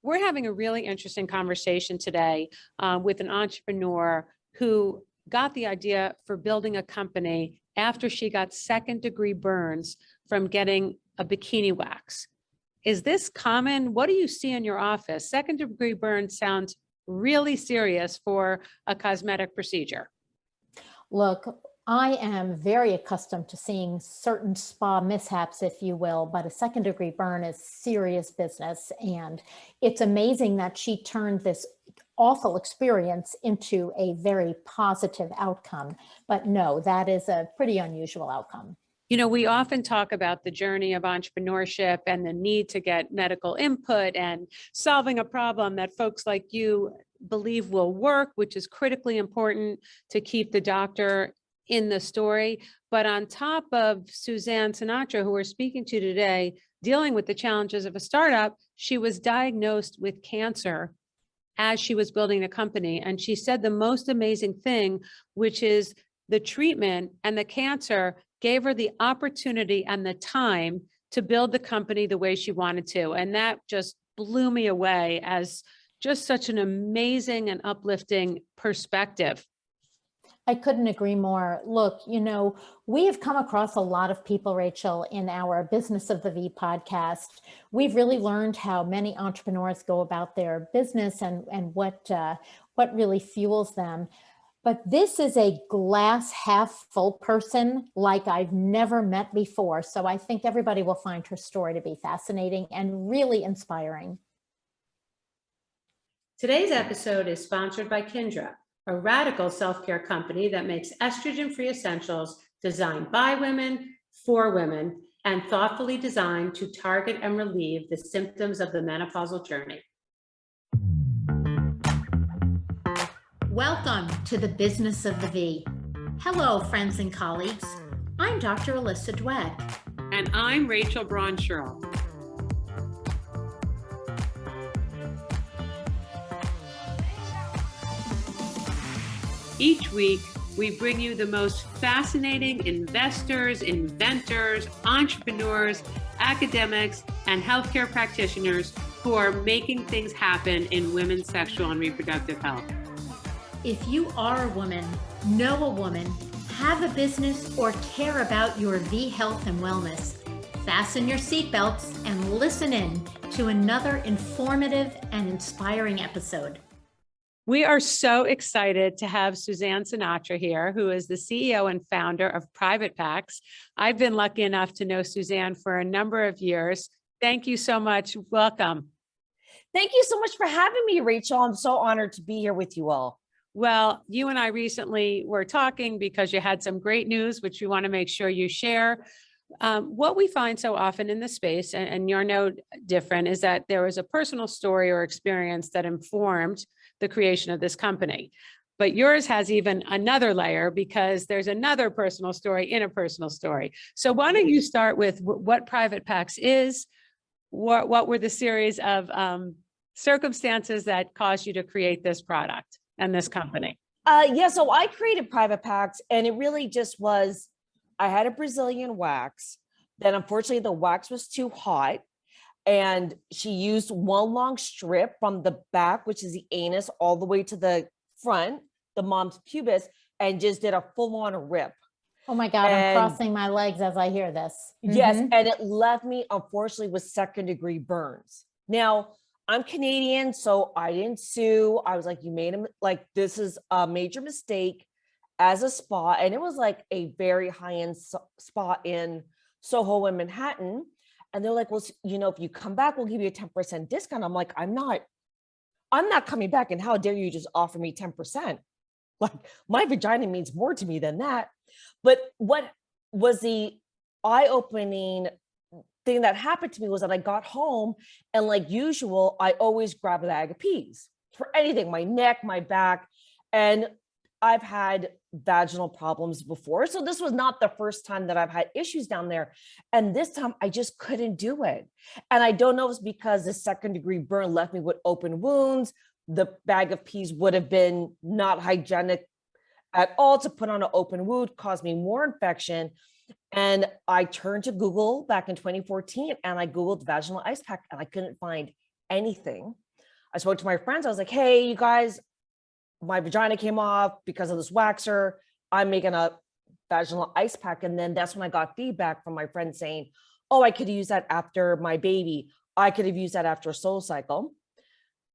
We're having a really interesting conversation today with an entrepreneur who got the idea for building a company after she got second-degree burns from getting a bikini wax. Is this common? What do you see in your office? Second-degree burn sounds really serious for a cosmetic procedure. Look, I am very accustomed to seeing certain spa mishaps, if you will, but a second-degree burn is serious business. And it's amazing that she turned this awful experience into a very positive outcome. But no, that is a pretty unusual outcome. You know, we often talk about the journey of entrepreneurship and the need to get medical input and solving a problem that folks like you believe will work, which is critically important to keep the doctor in the story. But on top of Suzanne Sinatra, who we're speaking to today, dealing with the challenges of a startup, she was diagnosed with cancer as she was building a company. And she said the most amazing thing, which is the treatment and the cancer gave her the opportunity and the time to build the company the way she wanted to. And that just blew me away as just such an amazing and uplifting perspective. I couldn't agree more. Look, you know, we have come across a lot of people, Rachel, in our Business of the V podcast. We've really learned how many entrepreneurs go about their business and what really fuels them. But this is a glass half full person like I've never met before. So I think everybody will find her story to be fascinating and really inspiring. Today's episode is sponsored by Kindra, a radical self-care company that makes estrogen-free essentials designed by women, for women, and thoughtfully designed to target and relieve the symptoms of the menopausal journey. Welcome to the Business of the V. Hello, friends and colleagues. I'm Dr. Alyssa Dweck. And I'm Rachel Braun-Sherrill. Each week, we bring you the most fascinating investors, inventors, entrepreneurs, academics, and healthcare practitioners who are making things happen in women's sexual and reproductive health. If you are a woman, know a woman, have a business, or care about your V health and wellness, fasten your seatbelts and listen in to another informative and inspiring episode. We are so excited to have Suzanne Sinatra here, who is the CEO and founder of Private Packs. I've been lucky enough to know Suzanne for a number of years. Thank you so much. Welcome. Thank you so much for having me, Rachel. I'm so honored to be here with you all. Well, you and I recently were talking because you had some great news, which we want to make sure you share. What we find so often in the space, and you're no different, is that there was a personal story or experience that informed the creation of this company. But yours has even another layer because there's another personal story in a personal story. So why don't you start with what Private Packs is? What were the series of circumstances that caused you to create this product and this company? So I created Private Packs, and it really just was, I had a Brazilian wax. Then unfortunately the wax was too hot, and she used one long strip from the back, which is the anus, all the way to the front, the mom's pubis, and just did a full-on rip. Oh my God, I'm crossing my legs as I hear this. Yes, and it left me, unfortunately, with second-degree burns. Now, I'm Canadian, so I didn't sue. I was like, you made this is a major mistake as a spa. And it was like a very high-end spa in Soho in Manhattan. And they're like, well, you know, if you come back, we'll give you a 10% discount. I'm like, I'm not coming back. And how dare you just offer me 10%? Like, my vagina means more to me than that. But what was the eye-opening thing that happened to me was that I got home, and like usual, I always grab a bag of peas for anything, my neck, my back. And I've had vaginal problems before. So this was not the first time that I've had issues down there. And this time I just couldn't do it. And I don't know if it's because the second-degree burn left me with open wounds. The bag of peas would have been not hygienic at all to put on an open wound, caused me more infection. And I turned to Google back in 2014 and I Googled vaginal ice pack and I couldn't find anything. I spoke to my friends. I was like, hey, you guys, my vagina came off because of this waxer. I'm making a vaginal ice pack. And then that's when I got feedback from my friends saying, oh, I could use that after my baby. I could have used that after a soul cycle.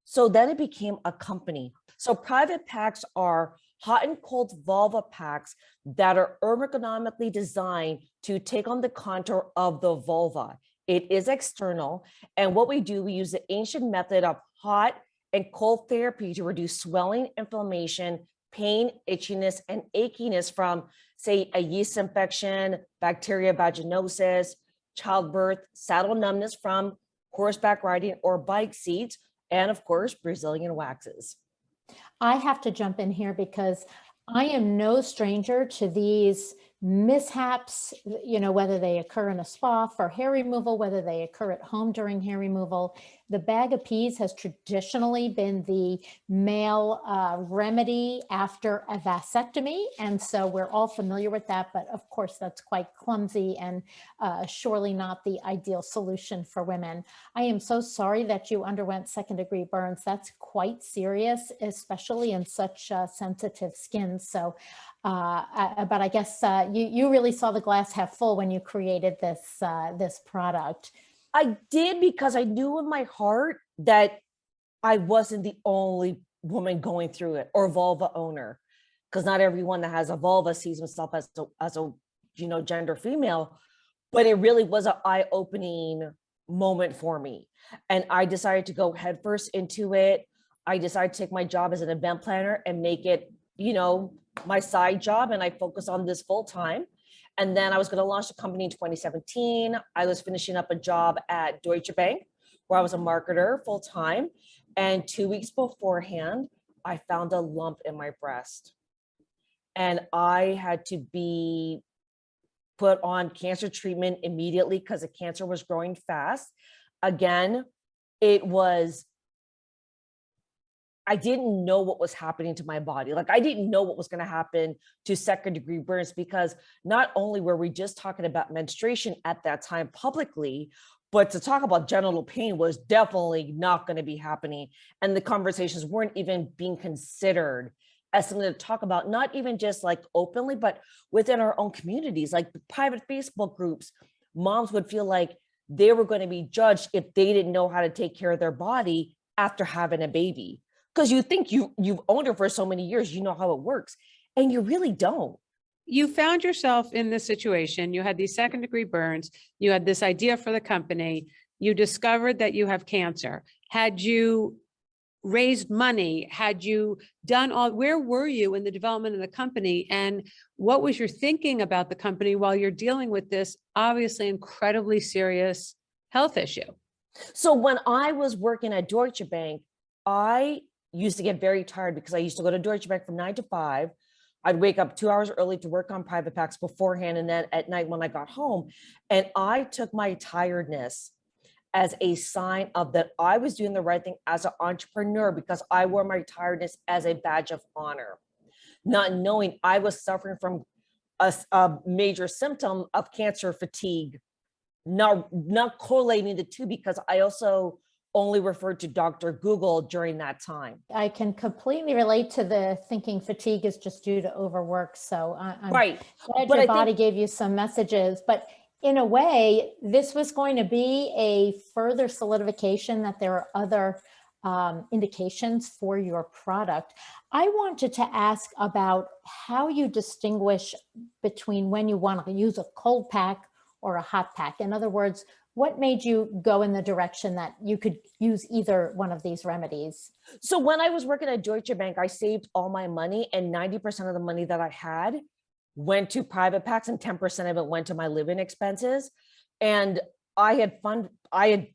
So then it became a company. So private packs are hot and cold vulva packs that are ergonomically designed to take on the contour of the vulva. It is external. And what we do, we use the ancient method of hot and cold therapy to reduce swelling, inflammation, pain, itchiness, and achiness from, say, a yeast infection, bacteria vaginosis, childbirth, saddle numbness from horseback riding or bike seats, and of course, Brazilian waxes. I have to jump in here because I am no stranger to these mishaps, whether they occur in a spa for hair removal, whether they occur at home during hair removal. The bag of peas has traditionally been the male remedy after a vasectomy. And so we're all familiar with that. But of course, that's quite clumsy and surely not the ideal solution for women. I am so sorry that you underwent second-degree burns. That's quite serious, especially in such sensitive skin. So but I guess you really saw the glass half full when you created this product. I did, because I knew in my heart that I wasn't the only woman going through it, or vulva owner, because not everyone that has a vulva sees himself as a gender female. But it really was an eye-opening moment for me, and I decided to go headfirst into it. I decided to take my job as an event planner and make it, my side job, and I focus on this full time. And then I was going to launch the company in 2017. I was finishing up a job at Deutsche Bank where I was a marketer full time. And 2 weeks beforehand, I found a lump in my breast. And I had to be put on cancer treatment immediately because the cancer was growing fast. Again, I didn't know what was happening to my body. Like, I didn't know what was going to happen to second-degree burns, because not only were we just talking about menstruation at that time publicly, but to talk about genital pain was definitely not going to be happening. And the conversations weren't even being considered as something to talk about, not even just like openly, but within our own communities, like private Facebook groups. Moms would feel like they were going to be judged if they didn't know how to take care of their body after having a baby. Because you think you've owned it for so many years, you know how it works, and you really don't. You found yourself in this situation. You had these second-degree burns. You had this idea for the company. You discovered that you have cancer. Had you raised money? Had you done where were you in the development of the company? And what was your thinking about the company while you're dealing with this obviously incredibly serious health issue? So when I was working at Deutsche Bank, I used to get very tired because I used to go to Deutsche Bank from 9 to 5. I'd wake up 2 hours early to work on private packs beforehand, and then at night when I got home. And I took my tiredness as a sign of that I was doing the right thing as an entrepreneur, because I wore my tiredness as a badge of honor, not knowing I was suffering from a major symptom of cancer fatigue, not correlating the two, because I also only referred to Dr. Google during that time. I can completely relate to the thinking fatigue is just due to overwork. So I'm right. glad your body gave you some messages. But in a way, this was going to be a further solidification that there are other indications for your product. I wanted to ask about how you distinguish between when you want to use a cold pack or a hot pack. In other words, what made you go in the direction that you could use either one of these remedies? So when I was working at Deutsche Bank, I saved all my money, and 90% of the money that I had went to private packs and 10% of it went to my living expenses. And I had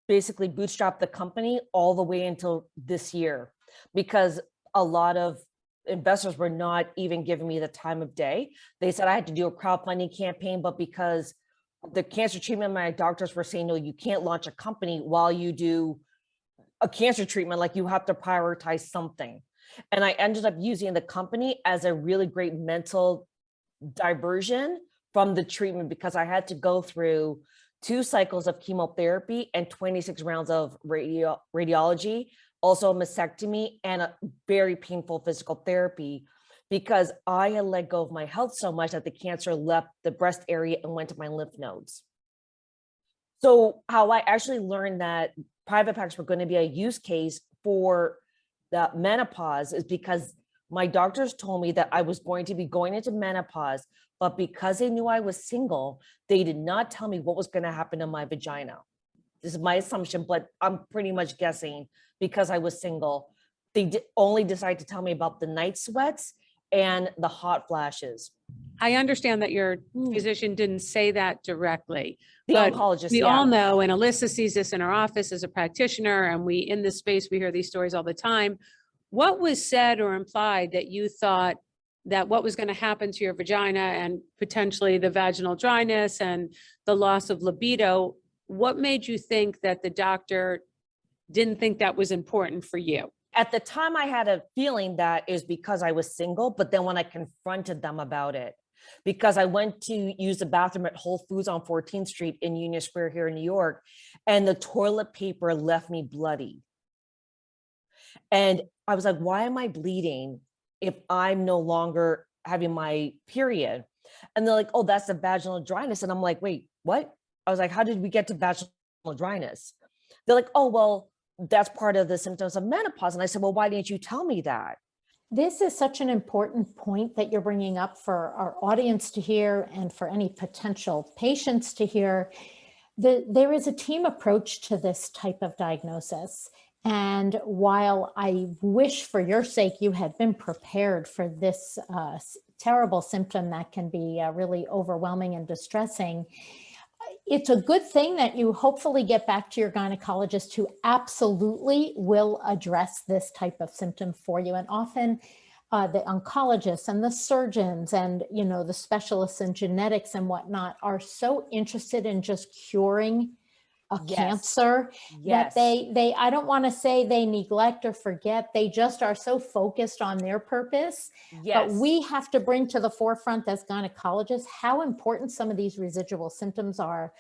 basically bootstrapped the company all the way until this year, because a lot of investors were not even giving me the time of day. They said I had to do a crowdfunding campaign, but because the cancer treatment, my doctors were saying, no, you can't launch a company while you do a cancer treatment. Like, you have to prioritize something. And I ended up using the company as a really great mental diversion from the treatment, because I had to go through 2 cycles of chemotherapy and 26 rounds of radiology also a mastectomy, and a very painful physical therapy, because I had let go of my health so much that the cancer left the breast area and went to my lymph nodes. So how I actually learned that private packs were going to be a use case for the menopause is because my doctors told me that I was going to be going into menopause, but because they knew I was single, they did not tell me what was going to happen to my vagina. This is my assumption, but I'm pretty much guessing because I was single. They only decided to tell me about the night sweats and the hot flashes. I understand that your physician didn't say that directly. The but oncologist, we yeah. all know, and Alyssa sees this in our office as a practitioner, and we in this space, we hear these stories all the time. What was said or implied that you thought that what was going to happen to your vagina and potentially the vaginal dryness and the loss of libido? What made you think that the doctor didn't think that was important for you? At the time, I had a feeling that it was because I was single, but then when I confronted them about it, because I went to use the bathroom at Whole Foods on 14th Street in Union Square here in New York, and the toilet paper left me bloody. And I was like, why am I bleeding if I'm no longer having my period? And they're like, oh, that's the vaginal dryness. And I'm like, wait, what? I was like, how did we get to vaginal dryness? They're like, oh, well, that's part of the symptoms of menopause. And I said, well, why didn't you tell me that? This is such an important point that you're bringing up for our audience to hear and for any potential patients to hear. There is a team approach to this type of diagnosis. And while I wish for your sake you had been prepared for this terrible symptom that can be really overwhelming and distressing, it's a good thing that you hopefully get back to your gynecologist who absolutely will address this type of symptom for you. And often the oncologists and the surgeons and, you know, the specialists in genetics and whatnot are so interested in just curing a cancer that they I don't want to say they neglect or forget. They just are so focused on their purpose. But we have to bring to the forefront as gynecologists how important some of these residual symptoms are,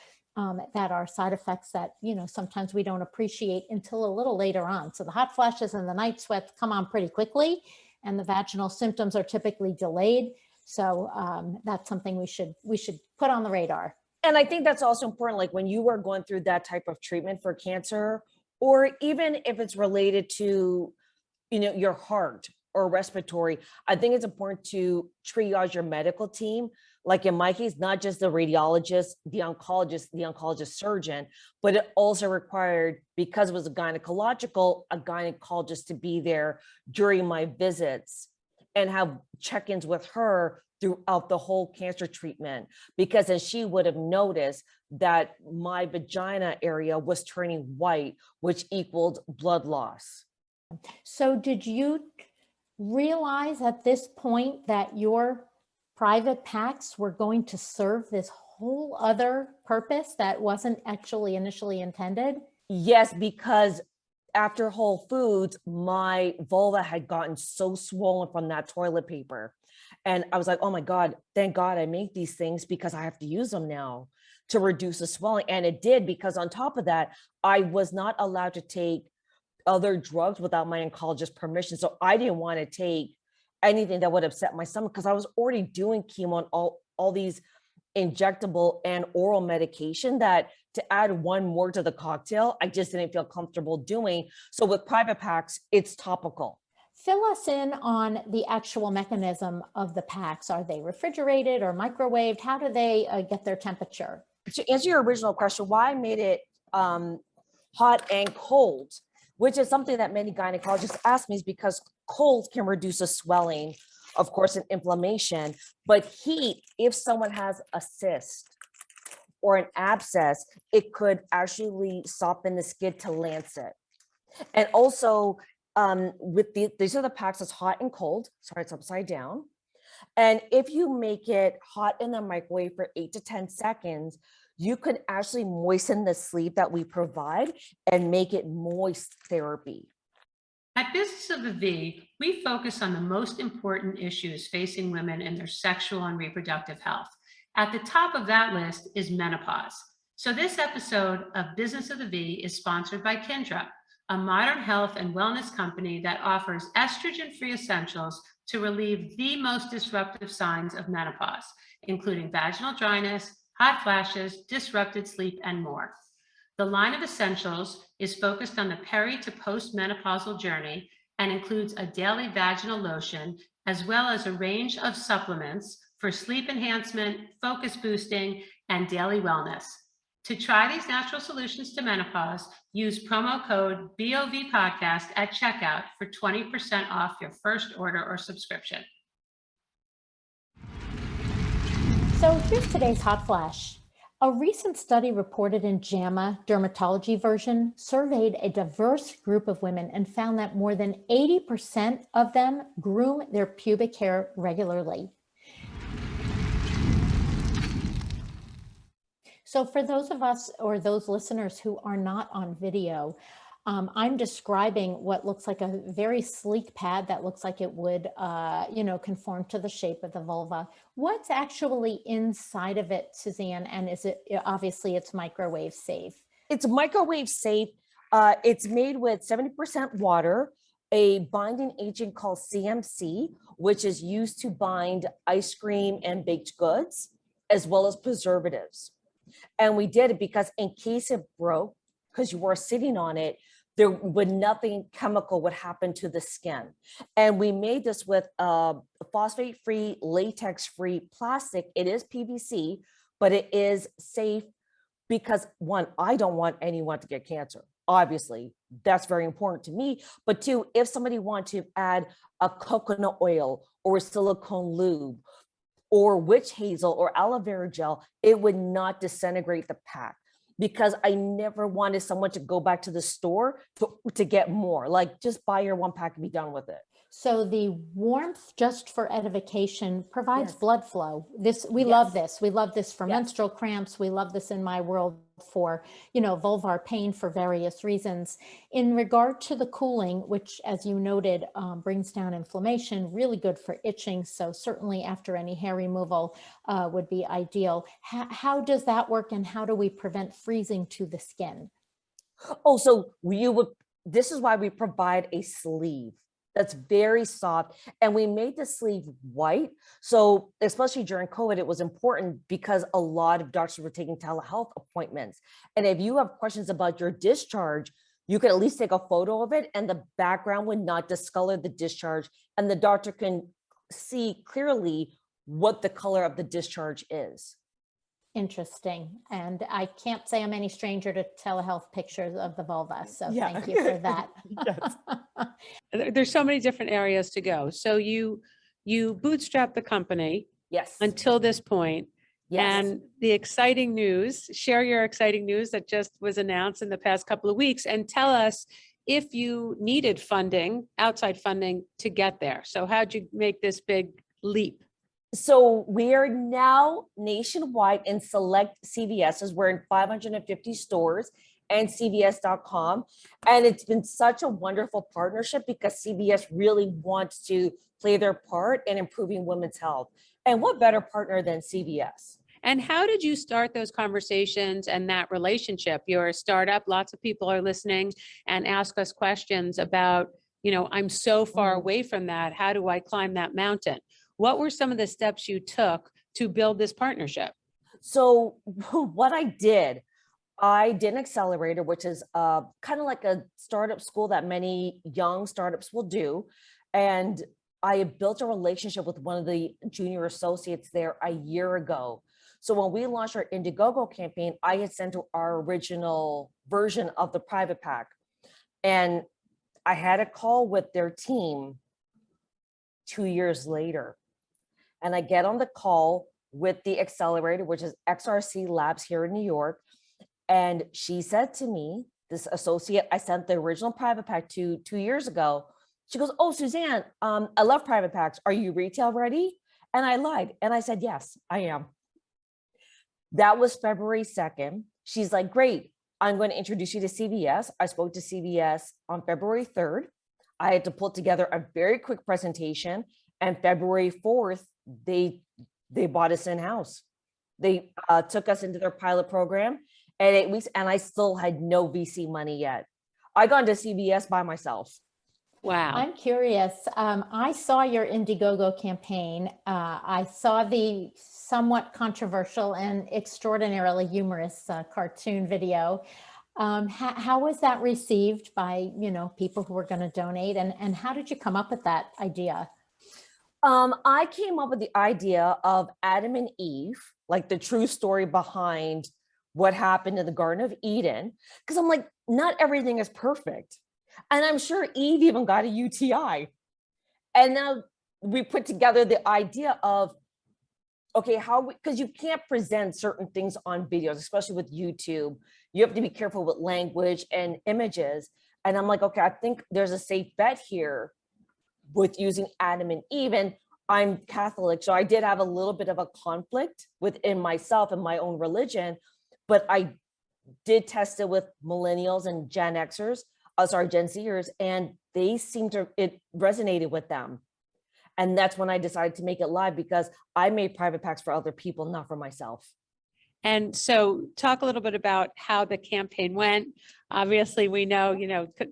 that are side effects that, you know, sometimes we don't appreciate until a little later on. So the hot flashes and the night sweats come on pretty quickly, and the vaginal symptoms are typically delayed. So that's something we should put on the radar. And I think that's also important, like when you are going through that type of treatment for cancer, or even if it's related to, you know, your heart or respiratory, I think it's important to triage your medical team. Like in my case, not just the radiologist, the oncologist surgeon, but it also required, because it was a gynecologist to be there during my visits and have check-ins with her throughout the whole cancer treatment, because then she would have noticed that my vagina area was turning white, which equaled blood loss. So did you realize at this point that your private packs were going to serve this whole other purpose that wasn't actually initially intended? Yes, because after Whole Foods, my vulva had gotten so swollen from that toilet paper. And I was like, oh my God, thank God I make these things because I have to use them now to reduce the swelling. And it did, because on top of that, I was not allowed to take other drugs without my oncologist's permission. So I didn't want to take anything that would upset my stomach, because I was already doing chemo and all these injectable and oral medication that to add one more to the cocktail, I just didn't feel comfortable doing. So with private packs, it's topical. Fill us in on the actual mechanism of the packs. Are they refrigerated or microwaved? How do they get their temperature? To answer your original question, why I made it hot and cold, which is something that many gynecologists ask me, is because cold can reduce the swelling, of course, and inflammation, but heat, if someone has a cyst or an abscess, it could actually soften the skin to lancet. And also, these are the packs that's hot and cold. Sorry, it's upside down. And if you make it hot in the microwave for 8 to 10 seconds, you could actually moisten the sleeve that we provide and make it moist therapy. At Business of the V, we focus on the most important issues facing women in their sexual and reproductive health. At the top of that list is menopause. So this episode of Business of the V is sponsored by Kindra, a modern health and wellness company that offers estrogen-free essentials to relieve the most disruptive signs of menopause, including vaginal dryness, hot flashes, disrupted sleep, and more. The line of essentials is focused on the peri to postmenopausal journey and includes a daily vaginal lotion, as well as a range of supplements for sleep enhancement, focus boosting, and daily wellness. To try these natural solutions to menopause, use promo code BOVPodcast at checkout for 20% off your first order or subscription. So here's today's hot flash. A recent study reported in JAMA Dermatology version surveyed a diverse group of women and found that more than 80% of them groom their pubic hair regularly. So for those of us or those listeners who are not on video, I'm describing what looks like a very sleek pad that looks like it would, conform to the shape of the vulva. What's actually inside of it, Suzanne? And is it, obviously it's microwave safe? It's microwave safe. It's made with 70% water, a binding agent called CMC, which is used to bind ice cream and baked goods, as well as preservatives. And we did it because in case it broke, because you were sitting on it, there would nothing chemical would happen to the skin. And we made this with phosphate-free, latex-free plastic. It is PVC, but it is safe because one, I don't want anyone to get cancer. Obviously, that's very important to me. But two, if somebody wants to add a coconut oil or a silicone lube or witch hazel or aloe vera gel, it would not disintegrate the pack. Because I never wanted someone to go back to the store to get more. Like, just buy your one pack and be done with it. So the warmth, just for edification, provides Yes. blood flow. We love this. We love this for menstrual cramps. We love this in my world for, vulvar pain for various reasons. In regard to the cooling, which, as you noted, brings down inflammation, really good for itching. So certainly after any hair removal would be ideal. How does that work, and how do we prevent freezing to the skin? Oh, so this is why we provide a sleeve that's very soft. And we made the sleeve white. So especially during COVID, it was important because a lot of doctors were taking telehealth appointments. And if you have questions about your discharge, you can at least take a photo of it and the background would not discolor the discharge. And the doctor can see clearly what the color of the discharge is. Interesting. And I can't say I'm any stranger to telehealth pictures of the vulva. So thank you for that. There's so many different areas to go. So you bootstrapped the company Yes. until this point. Yes. And the exciting news, share your exciting news that just was announced in the past couple of weeks, and tell us if you needed funding, outside funding, to get there. So how'd you make this big leap? So we are now nationwide in select CVSs. We're in 550 stores and CVS.com. And it's been such a wonderful partnership because CVS really wants to play their part in improving women's health. And what better partner than CVS? And how did you start those conversations and that relationship? You're a startup, lots of people are listening and ask us questions about, I'm so far away from that. How do I climb that mountain? What were some of the steps you took to build this partnership? So what I did an accelerator, which is kind of like a startup school that many young startups will do. And I built a relationship with one of the junior associates there a year ago. So when we launched our Indiegogo campaign, I had sent our original version of the private pack. And I had a call with their team 2 years later. And I get on the call with the accelerator, which is XRC Labs here in New York. And she said to me, this associate I sent the original private pack to 2 years ago, she goes, "Oh, Suzanne, I love private packs. Are you retail ready?" And I lied. And I said, "Yes, I am." That was February 2nd. She's like, "Great. I'm going to introduce you to CVS." I spoke to CVS on February 3rd. I had to put together a very quick presentation. And February 4th, they bought us in-house. They took us into their pilot program at 8 weeks, and I still had no VC money yet. I got into CVS by myself. Wow. I'm curious. I saw your Indiegogo campaign. I saw the somewhat controversial and extraordinarily humorous cartoon video. How was that received by, people who were going to donate, and how did you come up with that idea? I came up with the idea of Adam and Eve, like the true story behind what happened in the Garden of Eden. Because I'm like, not everything is perfect. And I'm sure Eve even got a UTI. And now we put together the idea of, okay, because you can't present certain things on videos, especially with YouTube. You have to be careful with language and images. And I'm like, okay, I think there's a safe bet here with using Adam and Eve. And I'm Catholic, so I did have a little bit of a conflict within myself and my own religion, but I did test it with millennials and Gen Xers, Gen Zers, and it resonated with them. And that's when I decided to make it live, because I made private packs for other people, not for myself. And so talk a little bit about how the campaign went. Obviously, we know,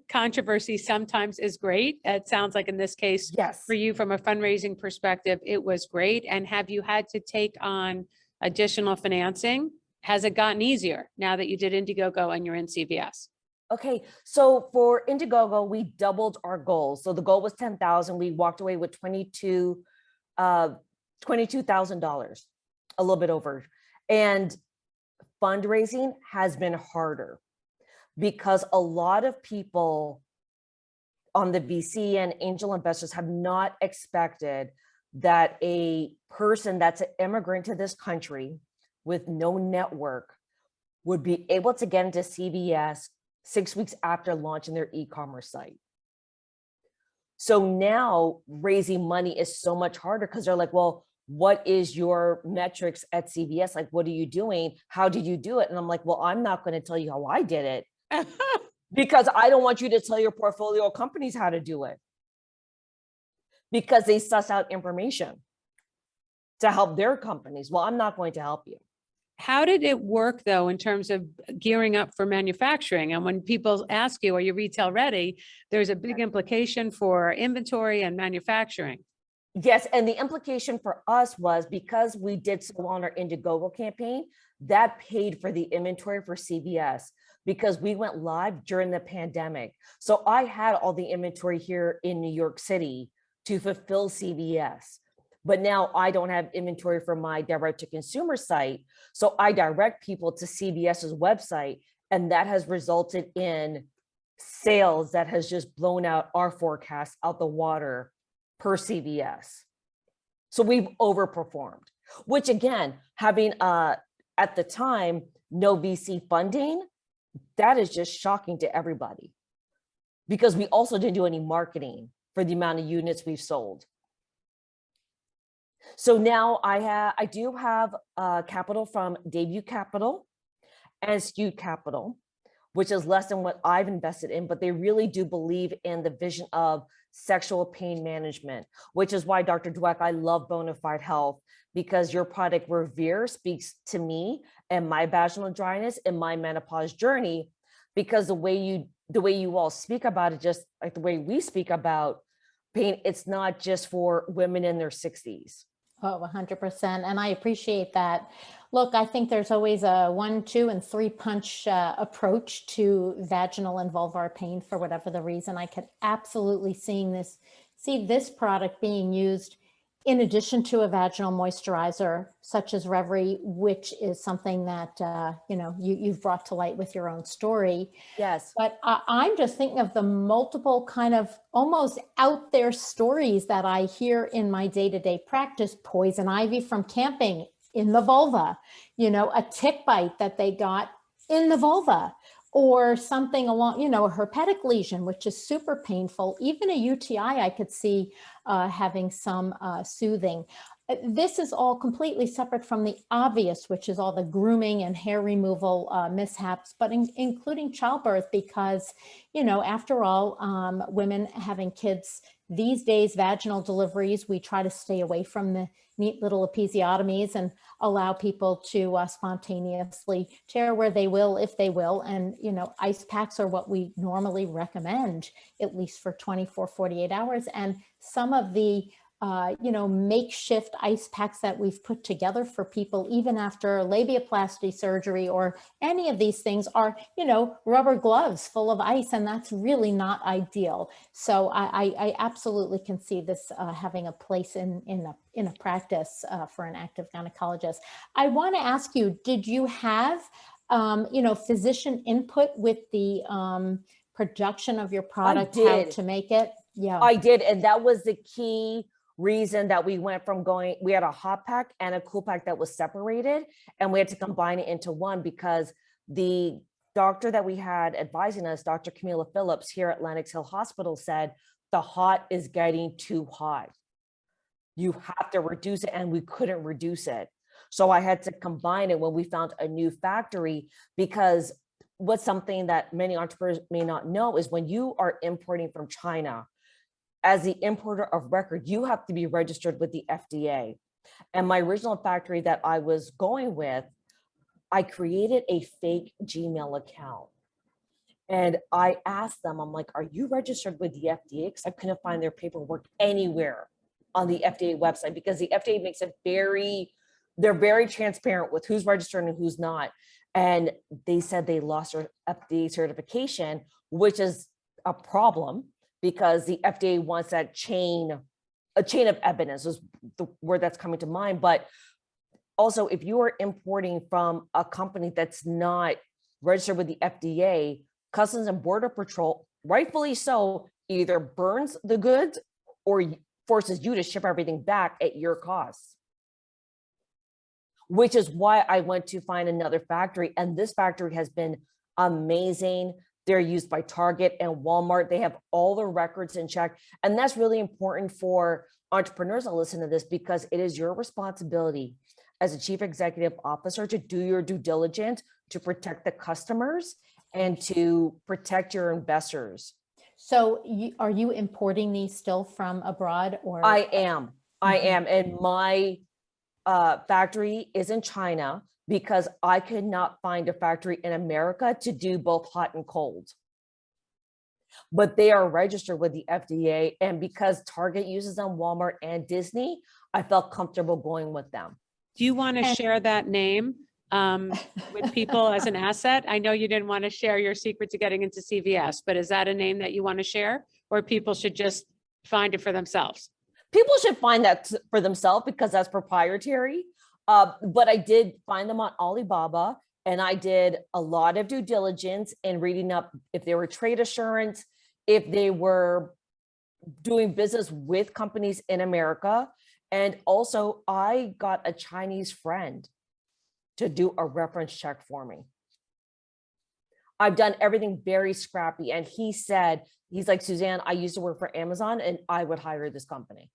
controversy sometimes is great. It sounds like in this case, Yes. for you from a fundraising perspective, it was great. And have you had to take on additional financing? Has it gotten easier now that you did Indiegogo and you're in CVS? Okay, so for Indiegogo, we doubled our goals. So the goal was 10,000. We walked away with $22,000, a little bit over. And fundraising has been harder because a lot of people on the VC and angel investors have not expected that a person that's an immigrant to this country with no network would be able to get into CVS 6 weeks after launching their e-commerce site. So now raising money is so much harder because they're like, well, what is your metrics at CVS? Like, what are you doing? How did you do it? And I'm like, well, I'm not going to tell you how I did it because I don't want you to tell your portfolio companies how to do it, because they suss out information to help their companies. Well, I'm not going to help you. How did it work though, in terms of gearing up for manufacturing? And when people ask you, are you retail ready? There's a big implication for inventory and manufacturing. Yes, and the implication for us was, because we did so well on our Indiegogo campaign, that paid for the inventory for CVS, because we went live during the pandemic. So I had all the inventory here in New York City to fulfill CVS. But now I don't have inventory for my direct to consumer site. So I direct people to CVS's website, and that has resulted in sales that has just blown out our forecast out the water per CVS. So we've overperformed, which again, having at the time, no VC funding, that is just shocking to everybody, because we also didn't do any marketing for the amount of units we've sold. So now I do have capital from Debut Capital and Skewed Capital, which is less than what I've invested in, but they really do believe in the vision of sexual pain management, which is why, Dr. Dweck, I love Bonafide Health, because your product Revere speaks to me and my vaginal dryness and my menopause journey, because the way you all speak about it, just like the way we speak about pain, it's not just for women in their 60s. Oh, 100%. And I appreciate that. Look, I think there's always a 1, 2, and 3 punch approach to vaginal and vulvar pain for whatever the reason. I could absolutely see this product being used in addition to a vaginal moisturizer such as Reverie, which is something that you've brought to light with your own story. Yes. But I'm just thinking of the multiple kind of almost out there stories that I hear in my day-to-day practice. Poison ivy from camping in the vulva, a tick bite that they got in the vulva, or something along, a herpetic lesion, which is super painful. Even a UTI, I could see having some soothing. This is all completely separate from the obvious, which is all the grooming and hair removal mishaps, but including childbirth, because, you know, after all, women having kids these days, vaginal deliveries, we try to stay away from the neat little episiotomies and allow people to spontaneously tear where they will, if they will. And, you know, ice packs are what we normally recommend, at least for 24, 48 hours. And some of the you know, makeshift ice packs that we've put together for people, even after labiaplasty surgery or any of these things, are, you know, rubber gloves full of ice, and that's really not ideal. So I absolutely can see this having a place in a practice for an active gynecologist. I want to ask you, did you have, you know, physician input with the production of your product, how to make it? Yeah, I did, and that was the key reason that we went from we had a hot pack and a cool pack that was separated, and we had to combine it into one, because the doctor that we had advising us, Dr. Camilla Phillips here at Lenox Hill Hospital, said the hot is getting too hot. You have to reduce it, and we couldn't reduce it. So I had to combine it when we found a new factory, because what's something that many entrepreneurs may not know is when you are importing from China, as the importer of record, you have to be registered with the FDA. And my original factory that I was going with, I created a fake Gmail account. And I asked them, I'm like, are you registered with the FDA? Because I couldn't find their paperwork anywhere on the FDA website, because the FDA makes it they're very transparent with who's registered and who's not. And they said they lost their FDA certification, which is a problem, because the FDA wants that a chain of evidence is the word that's coming to mind. But also, if you are importing from a company that's not registered with the FDA, Customs and Border Patrol, rightfully so, either burns the goods or forces you to ship everything back at your cost. Which is why I went to find another factory. And this factory has been amazing. They're used by Target and Walmart. They have all the records in check. And that's really important for entrepreneurs to listen to this, because it is your responsibility as a chief executive officer to do your due diligence, to protect the customers and to protect your investors. So are you importing these still from abroad, or? I am. And my factory is in China, because I could not find a factory in America to do both hot and cold. But they are registered with the FDA. And because Target uses them, Walmart and Disney, I felt comfortable going with them. Do you want to share that name with people as an asset? I know you didn't want to share your secret to getting into CVS, but is that a name that you want to share, or people should just find it for themselves? People should find that for themselves, because that's proprietary. But I did find them on Alibaba, and I did a lot of due diligence in reading up if they were trade assurance, if they were doing business with companies in America. And also, I got a Chinese friend to do a reference check for me. I've done everything very scrappy. And he said, he's like, Suzanne, I used to work for Amazon and I would hire this company.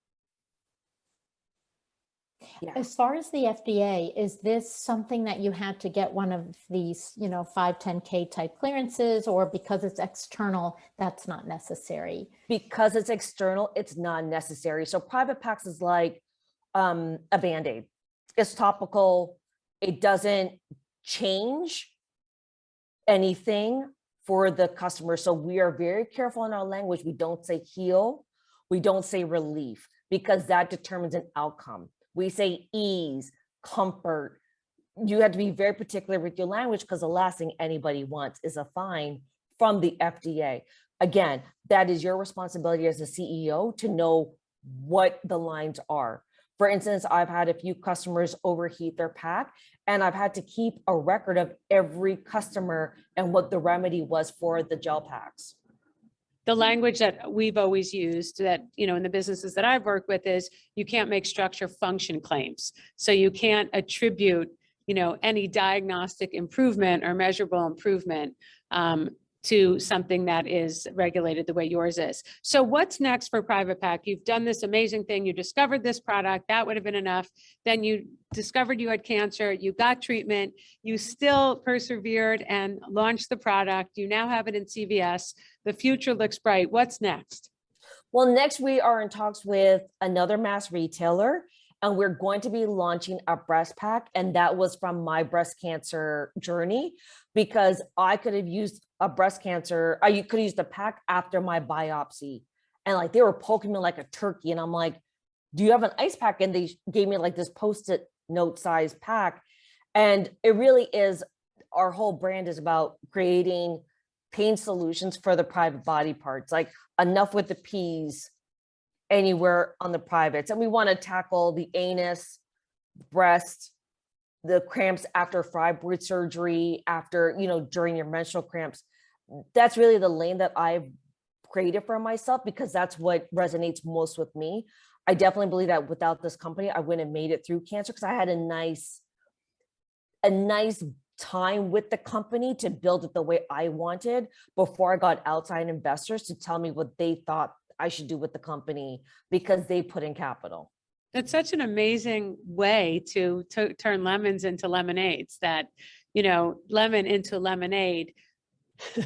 Yeah. As far as the FDA, is this something that you had to get one of these, you know, 510K type clearances, or because it's external, that's not necessary? Because it's external, it's not necessary. So private packs is like a Band-Aid. It's topical. It doesn't change anything for the customer. So we are very careful in our language. We don't say heal. We don't say relief, because that determines an outcome. We say ease, comfort. You have to be very particular with your language, because the last thing anybody wants is a fine from the FDA. Again, that is your responsibility as a CEO to know what the lines are. For instance, I've had a few customers overheat their pack, and I've had to keep a record of every customer and what the remedy was for the gel packs. The language that we've always used, that, you know, in the businesses that I've worked with, is you can't make structure function claims. So you can't attribute, you know, any diagnostic improvement or measurable improvement to something that is regulated the way yours is. So what's next for Private Pack? You've done this amazing thing. You discovered this product. That would have been enough. Then you discovered you had cancer. You got treatment. You still persevered and launched the product. You now have it in CVS. The future looks bright. What's next? Well, next we are in talks with another mass retailer, and we're going to be launching a breast pack. And that was from my breast cancer journey, because I could have used a breast cancer, you could use the pack after my biopsy. And like, they were poking me like a turkey. And I'm like, do you have an ice pack? And they gave me like this Post-it note size pack. And it really is, our whole brand is about creating pain solutions for the private body parts, like enough with the P's anywhere on the privates. And we want to tackle the anus, breast, the cramps after fibroid surgery, after, during your menstrual cramps. That's really the lane that I've created for myself, because that's what resonates most with me. I definitely believe that without this company, I wouldn't have made it through cancer, because I had a nice time with the company to build it the way I wanted before I got outside investors to tell me what they thought I should do with the company, because they put in capital. It's such an amazing way to turn lemons into lemonades, that, lemon into lemonade.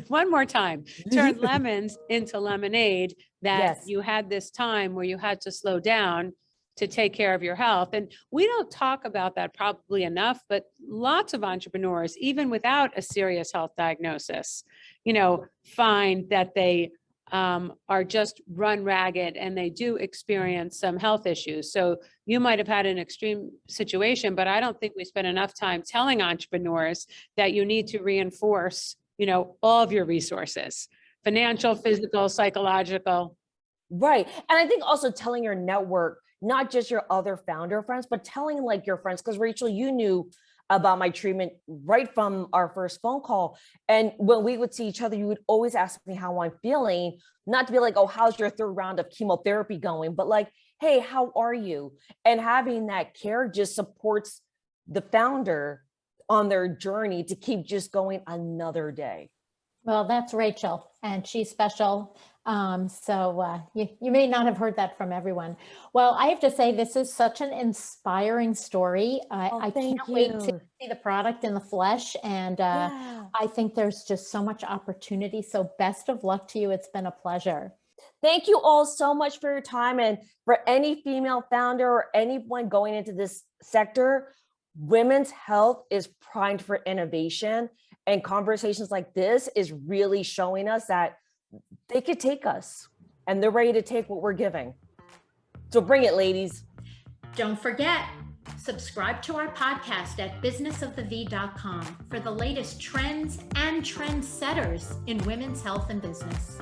One more time, turn lemons into lemonade, that Yes. you had this time where you had to slow down to take care of your health. And we don't talk about that probably enough, but lots of entrepreneurs, even without a serious health diagnosis, find that they are just run ragged and they do experience some health issues. So you might have had an extreme situation, but I don't think we spend enough time telling entrepreneurs that you need to reinforce, all of your resources, financial, physical, psychological. Right. And I think also telling your network, not just your other founder friends, but telling like your friends, because Rachel, you knew about my treatment right from our first phone call. And when we would see each other, you would always ask me how I'm feeling, not to be like, oh, how's your third round of chemotherapy going? But like, hey, how are you? And having that care just supports the founder on their journey to keep just going another day. Well, that's Rachel, and she's special. You may not have heard that from everyone. Well, I have to say, this is such an inspiring story. I can't wait to see the product in the flesh. And I think there's just so much opportunity. So best of luck to you. It's been a pleasure. Thank you all so much for your time. And for any female founder or anyone going into this sector, women's health is primed for innovation. And conversations like this is really showing us that they could take us, and they're ready to take what we're giving. So bring it, ladies. Don't forget, subscribe to our podcast at businessofthev.com for the latest trends and trendsetters in women's health and business.